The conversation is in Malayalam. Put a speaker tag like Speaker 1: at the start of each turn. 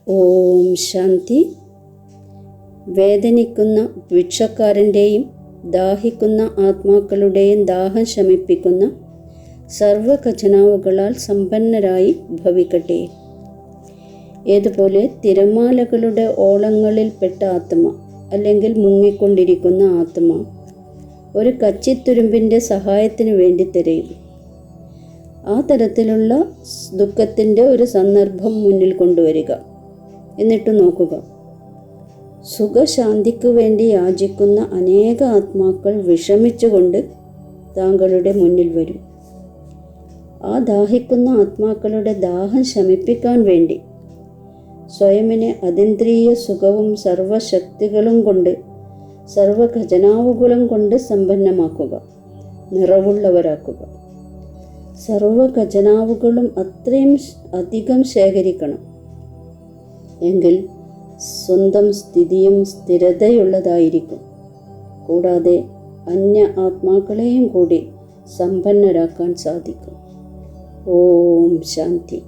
Speaker 1: ഓം ശാന്തി. വേദനിക്കുന്ന ഭിക്ഷക്കാരൻ്റെയും ദാഹിക്കുന്ന ആത്മാക്കളുടെയും ദാഹം ശമിപ്പിക്കുന്ന സർവ ഖജനാവുകളാൽ സമ്പന്നരായി ഭവിക്കട്ടെ. ഏതുപോലെ തിരമാലകളുടെ ഓളങ്ങളിൽപ്പെട്ട ആത്മ അല്ലെങ്കിൽ മുങ്ങിക്കൊണ്ടിരിക്കുന്ന ആത്മ ഒരു കച്ചിത്തുരുമ്പിൻ്റെ സഹായത്തിന് വേണ്ടി തിരയും. ആ തരത്തിലുള്ള ദുഃഖത്തിൻ്റെ ഒരു സന്ദർഭം മുന്നിൽ കൊണ്ടുവരിക. എന്നിട്ട് നോക്കുക, സുഖശാന്തിക്ക് വേണ്ടി യാചിക്കുന്ന അനേക ആത്മാക്കൾ വിഷമിച്ചുകൊണ്ട് താങ്കളുടെ മുന്നിൽ വരും. ആ ദാഹിക്കുന്ന ആത്മാക്കളുടെ ദാഹം ശമിപ്പിക്കാൻ വേണ്ടി സ്വയമിനെ അതീന്ദ്രിയ സുഖവും സർവശക്തികളും കൊണ്ട് സർവ ഖജനാവുകളും കൊണ്ട് സമ്പന്നമാക്കുക, നിറവുള്ളവരാക്കുക. സർവ ഖജനാവുകളും അത്രയും അധികം ശേഖരിക്കണം. എങ്കിൽ സ്വന്തം സ്ഥിതിയും സ്ഥിരതയുള്ളതായിരിക്കും. കൂടാതെ അന്യ ആത്മാക്കളെയും കൂടി സമ്പന്നരാക്കാൻ സാധിക്കും. ഓം ശാന്തി.